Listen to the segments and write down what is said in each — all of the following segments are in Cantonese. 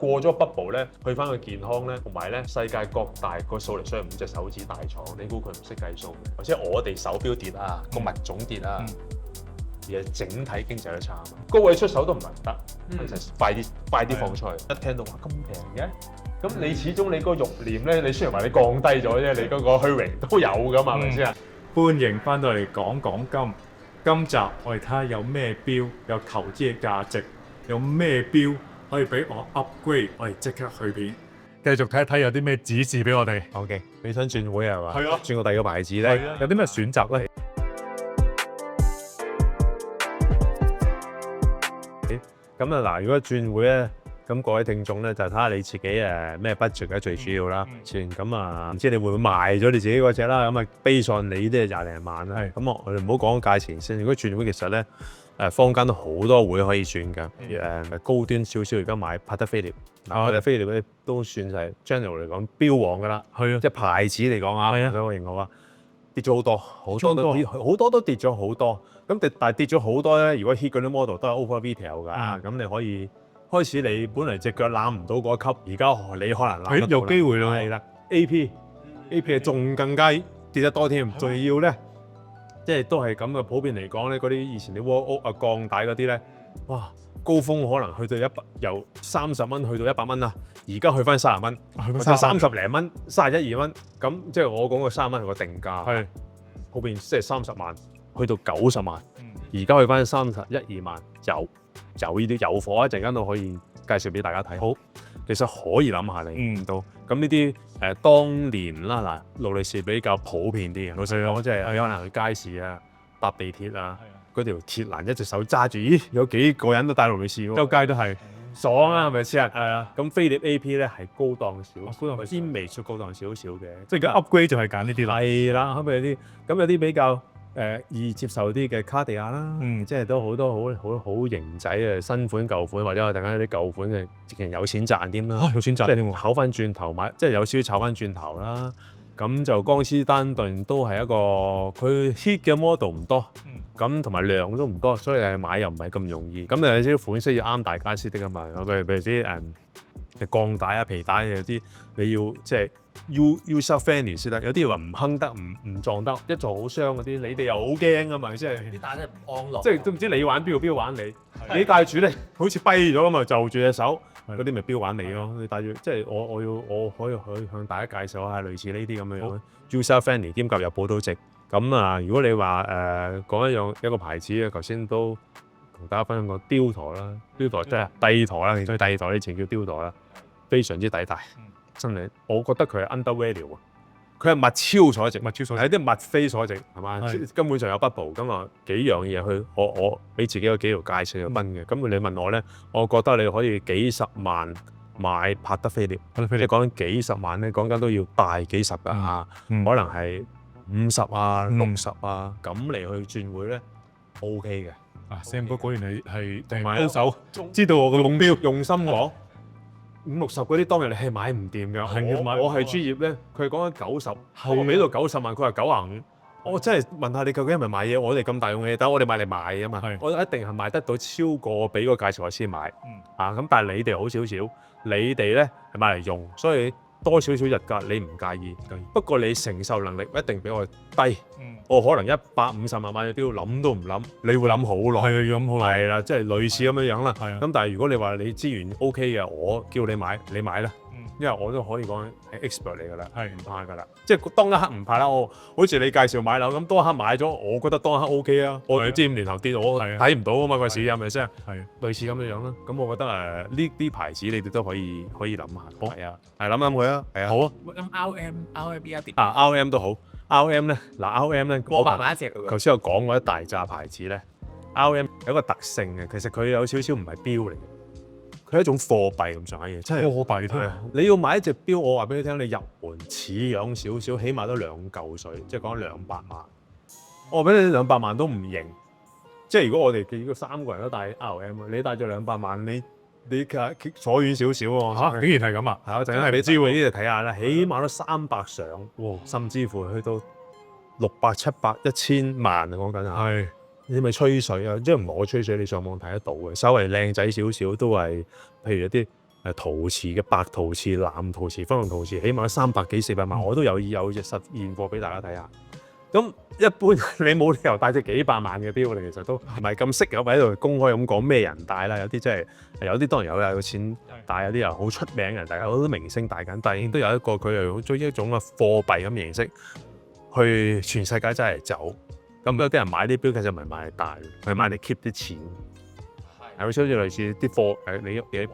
過咗 bubble 咧，去翻個健康咧，同埋咧世界各大個數嚟相5隻手指大廠，你估佢唔識計數嘅？或者我哋手錶跌啊，個物種跌啊，而係整體經濟都差啊嘛，高位出手都唔係唔得，其實快啲放出去。一聽到話咁平嘅，咁你始終你個慾念咧，你雖然話你降低咗啫，你嗰個虛榮都有噶嘛，係咪先啊？歡迎翻到嚟講金。今集我哋睇下有咩錶有投資嘅價值，有咩錶可以俾我 upgrade，我哋即刻去片，繼續睇一睇有啲咩指示俾我哋。OK，你想轉會係嘛？係啊，轉個第二個牌子咧，有啲咩選擇咧？咁啊嗱，如果轉會咧，咁各位聽眾咧就睇下你自己咩 budget 咧最主要啦。先咁啊，唔知你會唔會賣咗你自己嗰隻啦？咁啊，base on你啲廿零萬啦。咁我哋唔好講價錢先。如果轉會其實咧，坊間都好多會可以轉㗎。高端少少而家買帕德菲臘，帕德菲臘咧都算係 general 嚟講標王㗎啦。係啊，即係牌子嚟講啊，我認為話跌咗好多，好多都跌咗好多。咁但係跌咗好多咧，如果 hit 嗰啲 model 都係 over retail 㗎。咁你可以開始你本嚟隻腳攬唔到嗰級，而家你可能攬得到。有機會咯。係啦 ，AP 仲更加跌得多添，仲要咧，即係都係咁嘅。普遍嚟講咧，嗰啲以前啲窩屋啊、鋼帶嗰啲咧，哇，高峰可能去到由30蚊去到100蚊啦，而家去翻30蚊，或者30零蚊、31、2蚊，咁即係我講個30蚊係個定價，係普遍即係30萬去到90萬，而家去翻31、2萬有呢啲有貨，一陣間都可以介紹俾大家睇。好，其實可以諗下你到咁呢啲當年啦嗱，勞力士比較普遍啲嘅，老實講即係可能去街市啊、搭地鐵啊，嗰條鐵欄一隻手揸住，咦有幾個人都戴勞力士喎，周街都係爽啊，係咪先啊？係啊，咁菲臘 AP 咧係高檔少，偏微速高檔少少嘅，即係而家 upgrade 就係揀呢啲啦。係啦，後面有啲比較易接受啲嘅卡地亞啦，即係都好多好型仔嘅新款舊款，或者我突然間啲舊款嘅直情有錢賺添啦，有錢賺添喎，炒翻轉頭買，即係有少少炒翻轉頭啦。咁就江詩丹頓都係一個佢 hit 嘅 model 唔多，咁同埋量都唔多，所以買又唔係咁容易。咁有啲款式要啱大家先得噶嘛。譬如啲鋼帶啊、皮帶有啲你要即係 user friendly 先得，有啲話唔哼得、唔撞得，一撞好傷嗰啲，你哋又好驚噶嘛，即係啲帶真係唔安樂，即係都唔知你玩邊玩你，你戴住咧好似跛咗咁啊，就住隻手嗰啲咪標玩你咯。你戴住即係我可以向大家介紹下類似呢啲咁樣 user friendly 兼夾又保到值。咁啊，如果你話講一個牌子啊，頭先都同大家分享過雕陀啦，雕陀即係帝陀啦，所以帝陀以前叫雕陀啦，非常之抵戴，真係我覺得佢係 undervalue 啊，佢係物超所值，係啲物非所值，係嘛？根本上有 bubble 咁啊，幾樣嘢去我俾自己有幾條界線去分嘅。咁你問我咧，我覺得你可以幾十萬買帕德菲臘，即係講緊幾十萬咧，講緊都要大幾十㗎嚇，可能係50啊、60啊咁嚟去轉會咧 OK 嘅。Sam 哥果然係高手，知道我嘅目標，用心講50、60嗰啲當日你係買唔掂㗎。我係專業咧，佢係講緊90，後尾到90萬，佢話95。我真係問下你究竟係咪買嘢？我哋咁大用嘅嘢，等我哋買嚟賣啊嘛。我一定係賣得到超過我俾個價錢我先買。咁但係你哋好少少，你哋咧係買嚟用，所以多少少日價你唔介意。不過你承受能力一定比我低。我可能150萬買隻錶諗都唔諗，你會諗好耐。係要諗好耐。係啦，即係類似咁樣啦。咁但係如果你話你資源 OK 嘅，我叫你買，你買啦。因為我都可以講係 expert 嚟㗎啦，唔怕㗎啦。即係當一刻唔怕啦。我好似你介紹買樓咁，當一刻買咗，我覺得當一刻 OK 啊。我知5年後跌，我睇唔到啊嘛個市係咪先？係類似咁樣樣啦。咁我覺得呢啲牌子你哋都可以諗下。係啊，係諗佢啊。係啊，好啊。咁 RM 邊一碟？RM 都好。RM 咧，RM 咧，我買一隻㗎。頭先我講過一大紮牌子咧 ，RM 有一個特性嘅，其實佢有少少唔係錶嚟嘅。佢係一種貨幣咁上下嘢，真係貨幣添。你要買一隻錶，我話俾你聽，你入門似樣少少，起碼都2嚿水，即係講200萬。我話俾你200萬都唔型。即係如果我哋幾個3個人都戴 RM， 你戴咗200萬，你坐遠少少喎。竟然係咁啊！係啊，陣間係你知喎，呢度睇下啦，起碼都300上，甚至乎去到600、700、1000萬啊！講緊係。你咪吹水啊！即係唔係我吹水，你上網睇得到嘅。稍微靚仔少少都係，譬如一啲陶瓷嘅白陶瓷、藍陶瓷、粉紅陶瓷，起碼300幾400萬，我都有隻實現貨俾大家睇下。咁一般你冇理由戴隻幾百萬嘅錶，你其實都唔係咁適合喺度公開咁講咩人戴啦。有啲真係有啲當然有錢戴，有啲又好出名嘅人戴，有好多明星戴緊，但係亦都有一個佢係好中意一種嘅貨幣咁形式去全世界真係走。咁有啲人買啲錶其實唔係買嚟戴，係買嚟 keep 啲錢。係好似類似啲貨你嘅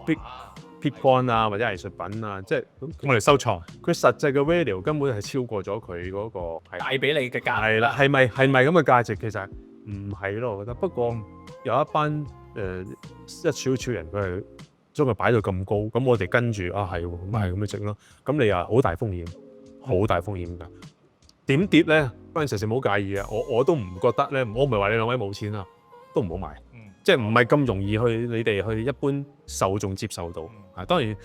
Bitcoin 啊，或者藝術品啊，即係我哋收藏。佢實際嘅 value 根本係超過咗佢嗰個帶俾你嘅價係啦，係咪咁嘅價值？其實唔係咯，我覺得。不過有一班一小撮人佢係將佢擺到咁高，咁我哋跟住係喎，咁係咁樣整咯。咁你又好大風險，好大風險㗎。點跌咧？嗰陣時唔好介意啊！我都唔覺得咧，我唔係話你兩位冇錢啊，都唔好買。即係唔係咁容易你哋去一般受眾接受到。當然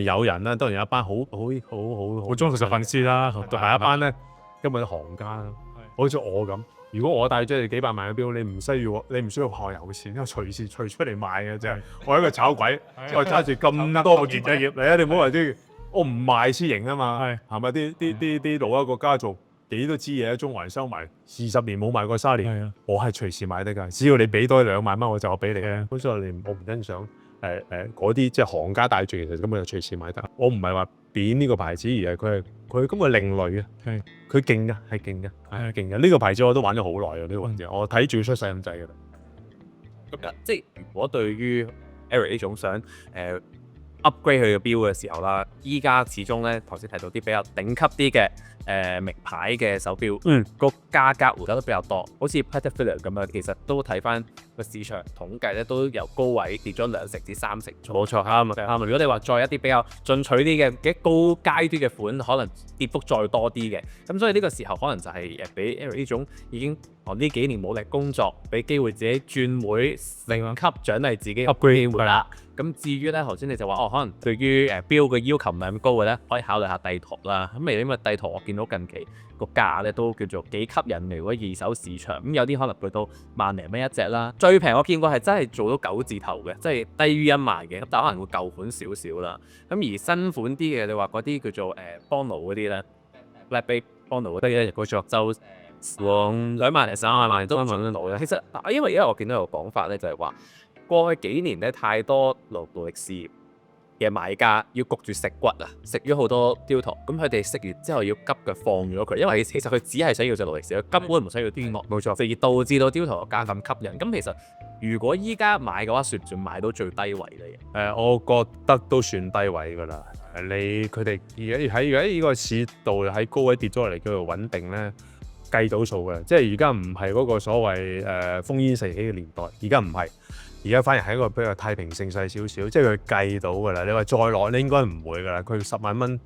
有人啦，當然有一班好忠實嘅粉絲啦，係一班咧根本行家啦。好似我咁，如果我戴咗你幾百萬嘅錶，你唔需要學有錢，因為隨時隨出嚟賣嘅啫。我係一個炒鬼，我揸住咁多件嘢嚟啊！你唔好話啲我唔賣先型啊嘛，係咪？啲老一個家族幾多支嘢喺中環收埋20年冇賣過30年，我係隨時買得㗎。只要你俾多2萬蚊，我就俾你嘅。咁所以我唔欣賞嗰啲即係行家戴住，其實根本就隨時買得。我唔係話貶呢個牌子，而係佢根本係另類嘅。佢勁㗎，係勁㗎，係勁㗎。呢個牌子我都玩咗好耐啊！呢個牌子我睇住出世咁滯㗎啦。咁即係如果對於 Eric 呢種想upgrade 佢嘅錶嘅時候啦，依家始終咧頭先提到啲比較頂級啲嘅名牌嘅手錶，個價格回得都比較多，好似 Patek Philippe 咁樣，其實都睇翻個市場統計咧，都由高位跌咗2成至3成。冇錯，啱啊。如果你話再一啲比較進取啲嘅高階啲嘅款，可能跌幅再多啲嘅，咁所以呢個時候可能就係俾 Eric 呢種已經呢幾年冇力工作，俾機會自己轉會另級獎勵自己 upgrade 機會啦。咁至於咧，頭先你就話可能對於錶嘅要求唔係咁高嘅咧，可以考慮下帝陀啦。咁因為帝陀我見到近期個價咧都叫做幾吸引嘅，如果二手市場咁有啲可能去到1萬零蚊一隻啦。最平我見過係真係做到9字頭嘅，即係低於1萬嘅，咁但可能會舊款少少啦。咁而新款啲嘅，你話嗰啲叫做邦奴嗰啲咧 Black Bay 邦奴嗰啲咧，嗰著就往2萬零3萬都揾得到嘅。其實因為我見到有個講法咧，就係話過去幾年咧太多勞力士嘅買家要焗住食骨啊，食咗好多雕陀，咁佢哋食完之後要急腳放咗佢，因為其實佢只係想要隻勞力士，佢根本唔需要雕陀。冇錯，而導致到雕陀嘅價咁吸引。咁其實如果依家買嘅話，算唔算買到最低位嚟？我覺得都算低位㗎啦。佢哋而家呢個市道喺高位跌咗落嚟，叫做穩定咧，計到數嘅。即係而家唔係嗰個所謂烽煙四起嘅年代，而家唔係。而家反而係一個比較太平盛世少少，即係佢計到㗎啦。你話再落咧，應該唔會㗎啦。佢10萬蚊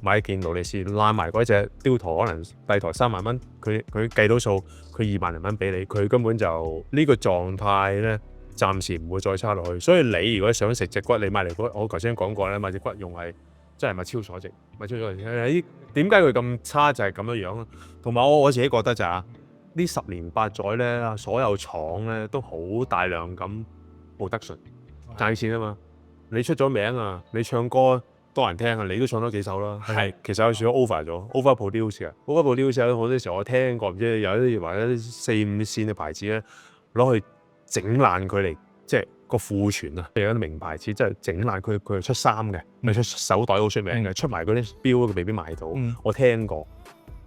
買一件勞力士，拉埋嗰隻雕陀，可能帝陀3萬蚊，佢計到數，佢2萬零蚊俾你，佢根本就呢個狀態咧，暫時唔會再差落去。所以你如果想食隻骨，你買嚟嗰我頭先講過咧，買隻骨用係真係物超所值，物超所值。點解佢咁差就係咁樣樣咯。同埋我自己覺得就係呢10年8載咧，所有廠咧都好大量咁報得順賺錢啊嘛！你出咗名啊，你唱歌多人聽啊，你都唱多幾首啦。係，其實有時都 over 咗 ，over produce 嘅，over produce 好多時候我聽過，唔知有啲或者4、5線嘅牌子咧，攞去整爛佢嚟，即係個庫存啊！有啲名牌子即係整爛佢係出衫嘅，咪出手袋好出名嘅，出埋嗰啲錶佢未必買到。我聽過。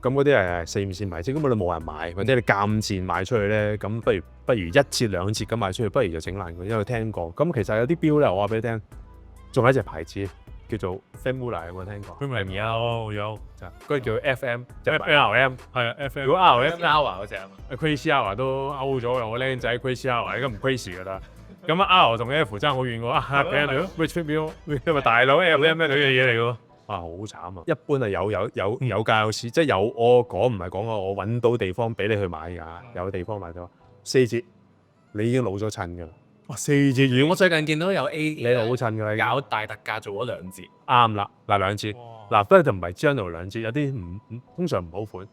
咁嗰啲係4、5線牌子，根本都冇人買，或者你鑑賤賣出去咧，咁不如1折2折咁賣出去，不如就整爛佢，因為聽過。咁其實有啲錶咧，我話俾你聽，仲有一隻牌子叫做 Famula， 有冇聽過 ？Famula 有，嗰個叫 FM， 即係 LM， 係啊 FM。如果 RM Hour 嗰隻啊嘛 ，Crazy Hour 都 out 咗嘅，我僆仔 Crazy Hour 而家唔 crazy 㗎啦。咁R 同 F 爭好遠喎，俾人哋咯 ，Rich 錶，因為大佬 LM 咩類嘅嘢嚟㗎喎。好慘啊！一般係有價有市，即係有我講唔係講我揾到地方俾你去買㗎，有地方買到4折，你已經老咗襯㗎啦。哇，4折！我最近見到有 A 你老襯㗎啦，搞大特價做咗2折，啱啦，嗱2折，嗱不過就唔係 general 2折，有啲通常唔好款，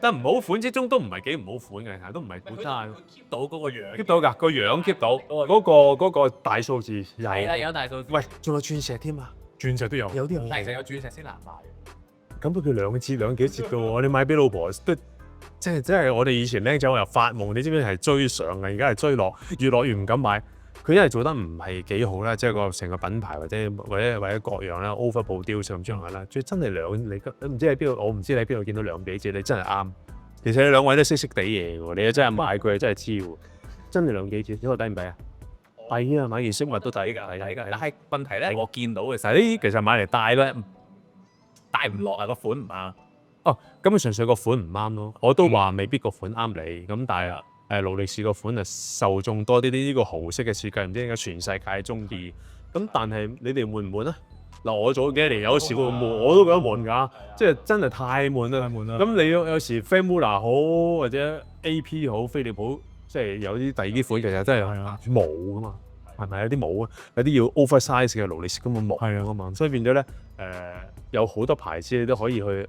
但唔好款之中都唔係幾唔好款嘅，都唔係好差。 keep 到嗰個樣 keep 到㗎，個樣 keep 到，嗰個大數字有。係啦，有大數。喂，仲有鑽石添啊！鑽石都有。有啲其實有鑽石先難買嘅。咁都叫兩折兩幾折嘅喎，你買俾老婆都即係我哋以前僆仔我又發夢，你知唔知係追上嘅，而家係追落，越落越唔敢買。佢因為做得唔係幾好啦，即係個成個品牌或者各樣啦 overproduce 咁樣啦，最真係你唔知喺邊度，我唔知你喺邊度見到兩幾折，你真係啱。其實你兩位都識地嘢喎，你真係買佢真係知喎，真係兩幾折，呢個抵唔抵啊？抵啊，買件飾物都抵㗎，係㗎。但係問題咧，我見到嘅時候，其實買嚟戴咧。戴唔落啊，個款唔啱。哦，咁純粹個款唔啱咯。我都話未必個款啱你，咁但係勞力士個款啊受眾多啲，呢個紅色嘅設計唔知點解全世界中意。咁但係你哋悶唔悶啊？嗱，我早幾年有時會悶，我都覺得悶㗎，即係真係太悶啦。咁你有時 Famula 好或者 AP 好，飛利浦即係有啲第二啲款其實真係冇㗎嘛。係咪有啲冇啊？有啲要 oversize 嘅勞力士根本冇啊嘛，所以變咗咧有好多牌子你都可以去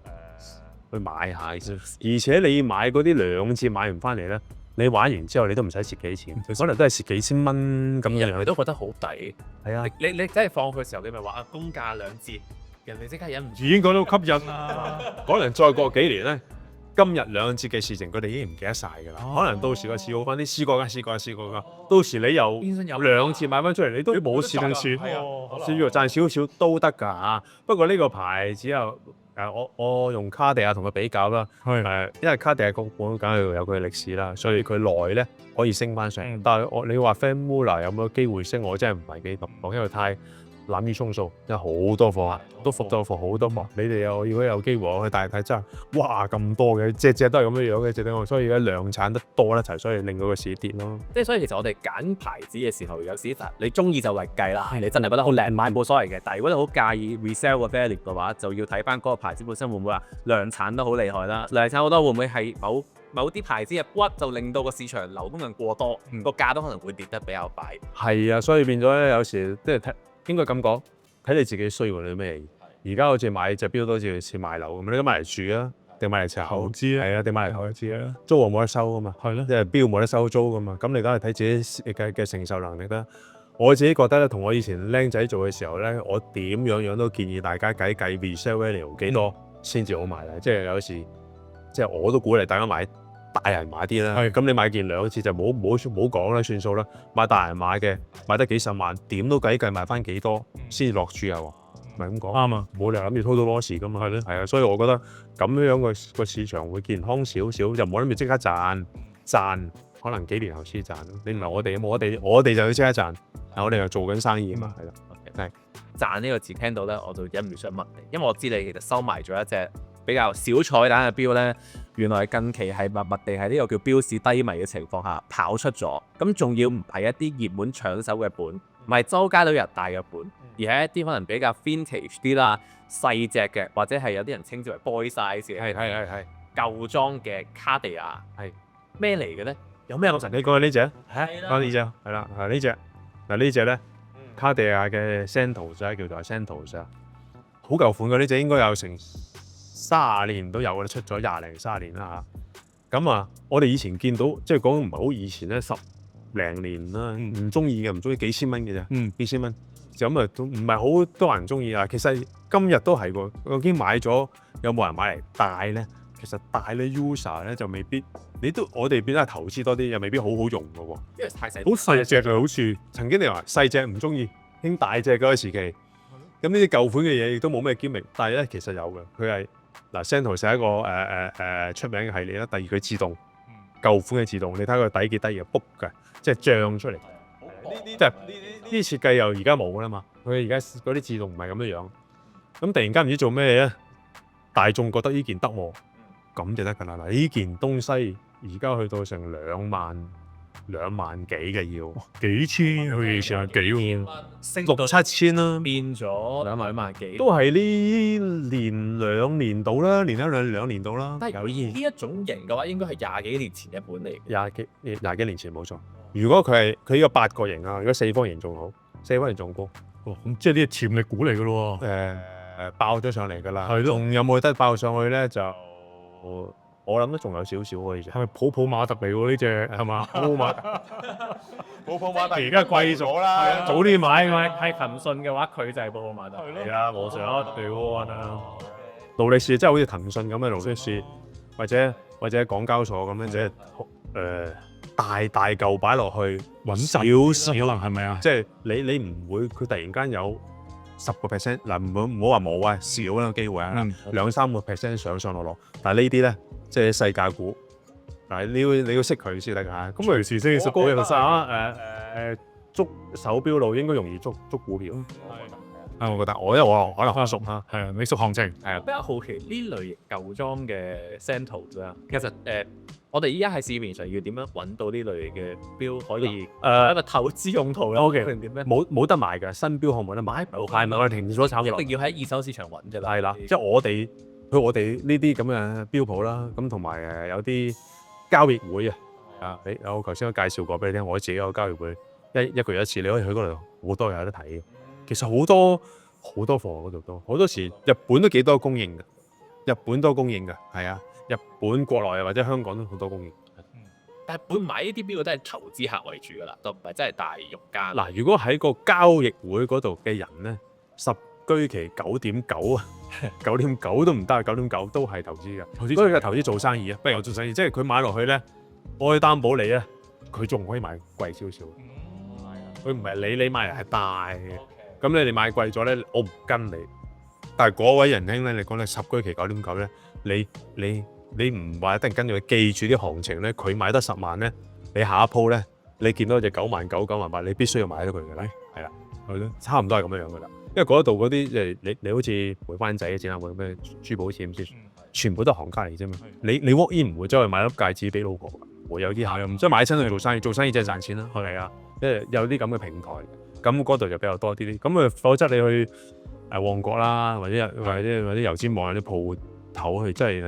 買下，而且你買嗰啲兩次買唔翻嚟咧，你玩完之後你都唔使蝕幾錢，可能都係蝕幾千蚊咁樣。人哋都覺得好抵。係啊，你真係放佢嘅時候，你咪話公價兩折，人哋即刻忍唔住。已經講到吸引啦。可能再過幾年咧，今日兩折嘅事情佢哋已經唔記得晒㗎啦。可能到時個市好翻啲，試過㗎。到時你又兩次買翻出嚟，你都冇蝕到錢，試過賺少少都得㗎嚇。不過呢個牌只有我用卡地亞同佢比較啦，因為卡地亞個本梗係有佢嘅歷史啦，所以佢耐咧可以升翻上。但係你話 Famula 有冇機會升？我真係唔係幾諗，因為太濫竽充數，因為好多貨啊，都復咗貨好多貨。你哋如果有機會我去大睇真係，哇咁多嘅，隻都係咁樣樣嘅，隻都所以而家量產得多一齊，所以令到個市跌咯。即係所以其實我哋揀牌子嘅時候，有時你中意就嚟計啦，你真係覺得好靚買冇所謂嘅。但係如果你好介意 resale 個 value 嘅話，就要睇翻嗰個牌子本身會唔會話量產得好厲害啦。量產好多會唔會係某啲牌子嘅骨就令到個市場流通量過多，個價都可能會跌得比較快。係啊，所以變咗咧，有時即係應該咁講，睇你自己需要啲咩。而家好似買隻錶都好似買樓咁，你都買嚟住啊，定買嚟炒？投資啊，係啊，定買嚟投資啊，租又冇得收噶嘛，係咯，即係錶冇得收租噶嘛，咁你梗係睇自己嘅承受能力啦。我自己覺得咧，同我以前僆仔做嘅時候咧，我點樣都建議大家計 resale value 幾多先至好買啦。即係有時即係我都鼓勵大家買大人買啲啦。咁你買件兩次就唔好講啦，算數啦。買大人買嘅，買得幾十萬，點都計賣翻幾多先至落注啊？唔係咁講，啱啊，冇理由諗住 total loss 噶嘛。係咯，係啊，所以我覺得咁樣個市場會健康少少，就唔好諗住即刻賺，可能幾年後先賺。你唔係我哋就要即刻賺，但我哋又做緊生意啊嘛，係啦。係賺呢個字聽到咧，我就忍唔住想問你，因為我知你其實收埋咗一隻比較小彩蛋嘅錶咧，原來近期係默默地喺呢個叫錶市低迷嘅情況下跑出咗，咁仲要唔係一啲熱門搶手嘅本，唔係周街都有人戴嘅本，而係一啲可能比較 vintage 啲啦、細隻嘅，或者係有啲人稱之為 boy size 嘅，係舊裝嘅卡地亞，係咩嚟嘅咧？有咩咁神奇？你講緊呢隻？係講呢隻係啦，係呢隻嗱呢隻咧，卡地亞嘅 Santos 叫做 Santos 啊，好舊款嘅呢隻應該有成30年都有嘅啦，出咗20零30年啦嚇。咁啊，我哋以前見到即係講唔係好以前咧，10零年啦，唔中意嘅，唔中意幾千蚊嘅啫，幾千蚊咁啊，都唔係好多人中意啊。其實今日都係喎，究竟買咗有冇人買嚟戴咧？其實戴咧 user 咧就未必，我哋變咗係投資多啲，又未必好用嘅喎。因為太細，好細隻嘅好似，曾經你話細隻唔中意，興大隻嗰個時期。咁呢啲舊款嘅嘢亦都冇咩堅明，但係咧其實有嘅，佢係嗱 Santos 係一個出名嘅系列啦。第二佢自動，舊款嘅自動，你睇佢底幾低嘅 book 嘅，即係漲出嚟。即係呢啲設計又而家冇㗎啦嘛，佢而家嗰啲自動唔係咁樣樣。咁突然間唔知做咩咧，大眾覺得呢件得喎。咁就得㗎啦！嗱，呢件東西而家去到成2萬幾嘅要，幾千佢以前係幾喎，升6、7千啦，變咗2萬幾，都係呢2年到啦，年兩年到啦。但係呢一種型嘅話，應該係20幾年前嘅本嚟，廿幾年前冇錯。如果佢呢個8角形啊，如果4方形仲好，4方形仲高。咁即係呢個潛力股嚟㗎咯喎。爆咗上嚟㗎啦，係咯。仲有冇得爆上去咧？就我諗都仲有少少可以啫。係咪普普馬特嚟喎？呢只係嘛？普普馬特普普馬特而家貴咗啦，係啊早啲買係騰訊嘅話，佢就係寶馬馬特。係啊，我想屌啊！勞力士即係好似騰訊咁嘅勞力士，或者港交所咁樣，即係大嚿擺落去穩少可能係咪啊？即係你唔會佢突然間有10%嗱，唔好話冇啊，少啦機會啊，2-3% 上落，但係呢啲咧即係世界股，但係你要識佢先得㗎。咁隨時先我覺得捉手錶路應該容易捉股票。啊，我覺得因為我可能熟嚇，係啊，你熟行情係啊比較好奇呢類型舊裝嘅 Santos 啦，其實我哋依家喺市面上要點樣揾到呢類嘅錶可以一個投資用途咧？ OK 定點咧？冇得賣嘅新錶項目咧買係咪我哋停咗炒落一？定要喺二手市場揾啫啦。係啦，即係我哋呢啲咁嘅標鋪啦，咁同埋有啲交易會啊，我頭先都介紹過俾你聽，我自己有個交易會，一個月一次，你可以去嗰度好多有得睇嘅。其實好多貨嗰度都好多時，日本都幾多供應嘅，係啊，日本國內或者香港都好多供應。但係會買呢啲錶都係投資客為主㗎啦，都唔係真係大用家。嗱，如果喺個交易會嗰度嘅人咧，十居其9.9啊，9.9都唔得，9.9都係投資嘅。所以嘅投資做生意啊，不如做生意，即係佢買落去咧，我可以擔保你咧，佢仲可以買貴少少。佢唔係你買嚟係大嘅，咁你哋買貴咗咧，我唔跟你。但係嗰位仁兄咧，你講你十居其9.9咧，你唔話一定跟住佢記住啲行情咧，佢買得10萬咧，你下一鋪咧，你見到隻9萬9、9萬8，你必須要買到佢嘅啦，係啦，係咯，差唔多係咁樣樣噶啦。因為嗰度嗰啲即係你好似梅灣仔嘅展覽會咩珠寶展先，全部都係行家嚟啫嘛。你 walk in 唔會走去買粒戒指俾老婆㗎，會有啲客唔即係買親去做生意即係賺錢啦，係啊，因為有啲咁嘅平台，咁嗰度就比較多啲。咁否則你去旺角啦，或者油尖旺有啲鋪頭去，即係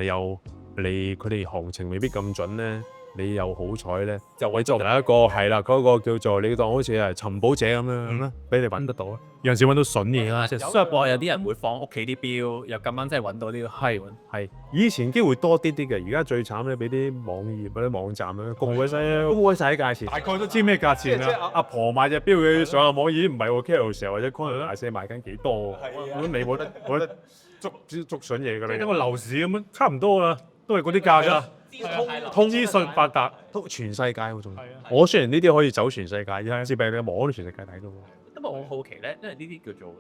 佢哋行情未必咁準咧。你又好彩咧，就會做第一個係啦，嗰個叫做你當好似係尋寶者咁樣啦，俾你揾得到啊！有陣時揾到筍嘢啦，即係相博有啲人會放屋企啲錶，又咁啱真係揾到呢個係以前機會多啲嘅，而家最慘咧，俾啲網頁嗰啲網站咧高鬼曬價錢，大概都知咩價錢啦。阿婆買隻錶佢上下網頁唔係喎 Carousell 或者 Coin 大細賣緊幾多？咁你冇得捉筍嘢㗎啦。因為樓市咁樣差唔多啦，都係嗰啲價㗎。資訊發達，都全世界喎仲。我雖然呢啲可以走全世界，只俾你網都全世界睇到。因為我好奇咧，因為呢啲叫做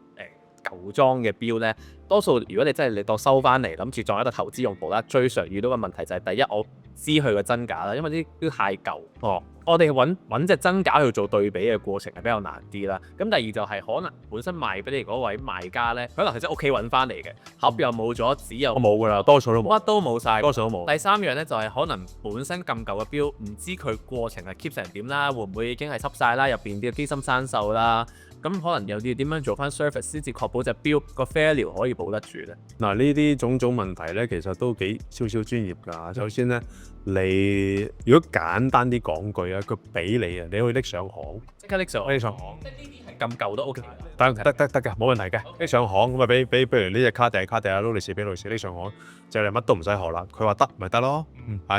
舊裝嘅錶咧，多數如果你真係你當收翻嚟，諗住作為一個投資用途啦，最常遇到嘅問題就係第一，我知佢個真假啦，因為啲錶太舊。我哋揾隻真假去做對比嘅過程係比較難啲啦。咁第二就係可能本身賣俾你嗰位賣家咧，可能係真係屋企揾翻嚟嘅，盒又冇咗，紙又冇㗎啦，多數都冇，乜都冇晒，多數都冇。第三樣咧就係可能本身咁舊嘅錶，唔知佢過程係 keep 成點啦，會唔會已經係濕晒啦，入邊啲機芯生鏽啦，咁可能又要點樣做翻 service 先至確保隻錶個 value 可以保得住咧？嗱，呢啲種種問題咧，其實都少少專業㗎。首先咧，你如果簡單啲講句啊，佢俾你啊，你可以拎上行，即刻拎上拎上行，即係呢啲係咁舊都 OK。得㗎，冇問題嘅。拎上行咁啊，譬如呢隻卡地係勞力士俾勞力士拎上行，就你乜都唔使學啦。佢話得咪得咯，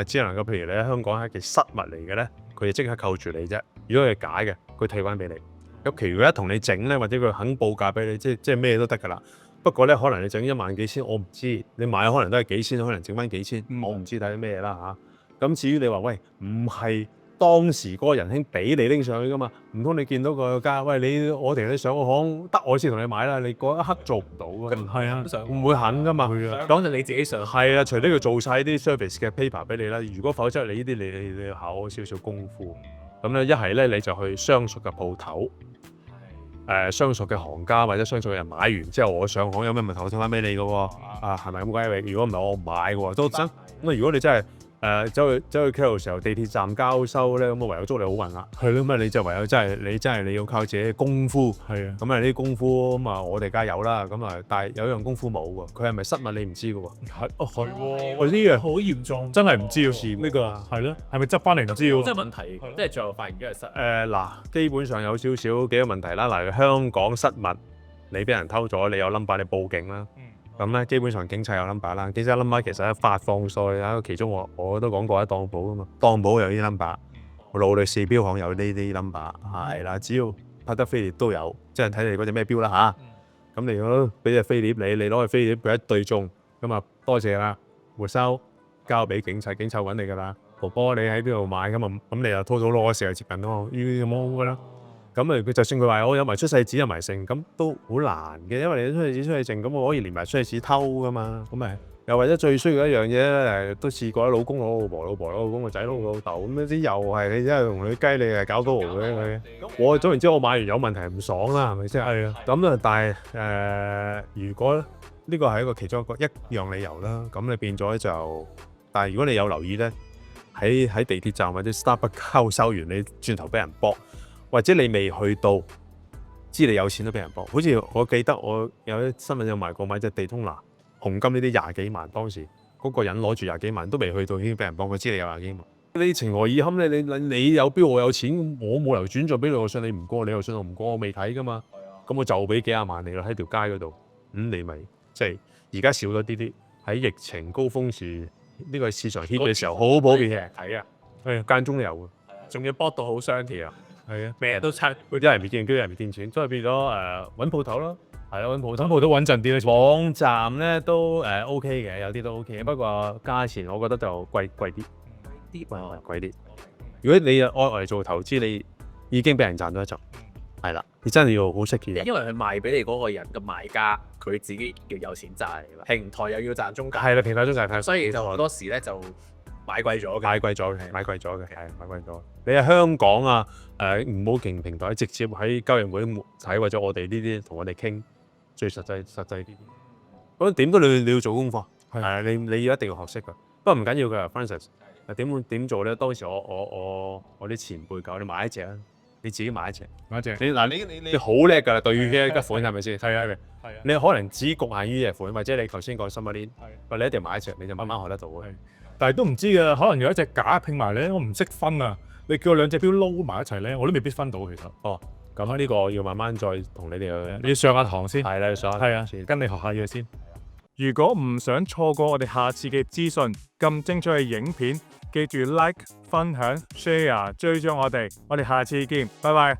只能夠譬如你喺香港係一件失物嚟嘅咧，佢就即刻扣住你啫。如果係假嘅，佢退翻俾你。咁其餘一同你整咧，或者佢肯報價俾你，即係咩都得㗎啦。不過咧，可能你整1萬幾千，我唔知。你買可能都係幾千，可能整翻幾千，我唔知睇啲咩啦嚇。咁至於你話喂，唔係當時嗰個仁兄俾你拎上去㗎嘛？唔通你見到個價，喂我哋你上個行得我先同你買啦，你嗰一刻做唔到㗎。係啊，唔會肯㗎嘛。講就你自己上。係啊，除非佢做晒啲 service 嘅 paper 俾你啦。如果否則你呢啲你要考少少功夫。咁咧一係咧你就去相熟嘅鋪頭。相熟嘅行家或者相熟嘅人買完之後，我上行有咩問題，我退翻俾你嘅喎。係咪咁鬼？如果唔係，我唔買嘅喎。都真咁啊！如果你真係走去 Carousell 時候，地鐵站交收咧，咁啊唯有祝你好運啦。係咯，咁啊你就唯有真係你要靠自己功夫。係啊，咁啊呢啲功夫咁啊，我哋梗係有啦。咁啊，但係有一樣功夫冇喎，佢係咪失物你唔知嘅喎。係喎，呢樣好嚴重，真係唔知喎。呢個係咯，係咪執翻嚟唔知喎？即係問題，即係最後發現咗係失。嗱，基本上有少少幾個問題啦。嗱，香港失物，你俾人偷咗，你有 number 你報警啦。咁咧基本上警察有 number 啦，警察 number 其實喺發放稅啊，其中我都講過喺當鋪啊嘛，當鋪有啲 number，勞力士錶行有呢啲 number，係啦，只要拍得飛碟都有，即係睇你嗰隻咩錶啦吓，咁你如果俾隻飛碟你攞去飛碟佢一對中，咁啊多謝啦，沒收交俾警察，警察揾你㗎啦。婆婆你喺邊度買咁你就拖攞嘅時候接近咯，呢啲咁㗎啦。咁佢就算佢話我有埋出世紙有埋剩，咁都好難嘅，因為你出世紙出世證，咁我可以連埋出世紙偷噶嘛。咁咪又或者最衰嘅一樣嘢咧，都試過老公攞老婆，老婆攞老公個仔攞老豆，咁啲又係你真係同佢雞，你係搞到嘅佢。我總言之，我買完有問題唔爽啦，係咪先？係啊。咁啊，但係如果呢個係一個其中一樣理由啦，咁你變咗就，但係如果你有留意咧，喺地鐵站或者 Starbucks 收完，你轉頭俾人搏。或者你未去到，知你有錢都俾人搏。好似我記得我有啲新聞有賣過買隻地通拿紅金呢啲廿幾萬，當時嗰個人攞住廿幾萬都未去到已經俾人搏，佢知你有廿幾萬。你情何以堪咧？你有標我有錢，我冇理由轉咗俾你，我信你唔過，你又信我唔過，我未睇噶嘛。咁我就俾幾廿萬你啦喺條街嗰度，你咪即係而家少咗啲喺疫情高峰時呢個市場 hit 嘅時候好普遍嘅睇啊，間中都有嘅，仲要搏到好雙條啊！係啊，咩都差，一人未見機，一人未見錢，所以變咗揾鋪頭咯，係啦，揾鋪頭都穩陣啲咧。網站咧都OK 嘅，有啲都 OK 嘅，不過價錢我覺得就貴啲，貴啲。如果你愛嚟做投資，你已經俾人賺咗一陣，係啦，你真係要好識嘅。因為佢賣俾你嗰個人嘅賣家，佢自己要有錢賺，平台又要賺中間，係啦，平台中賺，所以就好多時咧就買貴咗嘅，買貴咗嘅，買貴咗。你喺香港啊，唔好競平台，直接喺交易會睇，或者我哋呢啲同我哋傾，最實際啲。咁點都你要做功課，係你要一定要學識㗎。不過唔緊要㗎 ，Francis， 點做咧？當時我啲前輩教你買一隻啊，你自己買一隻。你好叻㗎啦，對於呢一款係咪先？係啊。你可能只局限於呢隻款，或者你頭先講新嗰啲，你一定買一隻，你就慢慢學得到嘅。但係都唔知嘅，可能有一隻假拼埋咧，我唔識分啊！你叫我兩隻錶撈埋一齊咧，我都未必分到其實。咁呢個要慢慢再同你哋你要上下堂先。係啦，要上下堂先。跟你學下嘢先。如果唔想錯過我哋下次嘅資訊，咁精彩嘅影片，記住 like、分享、share、追蹤我哋。我哋下次見，拜拜。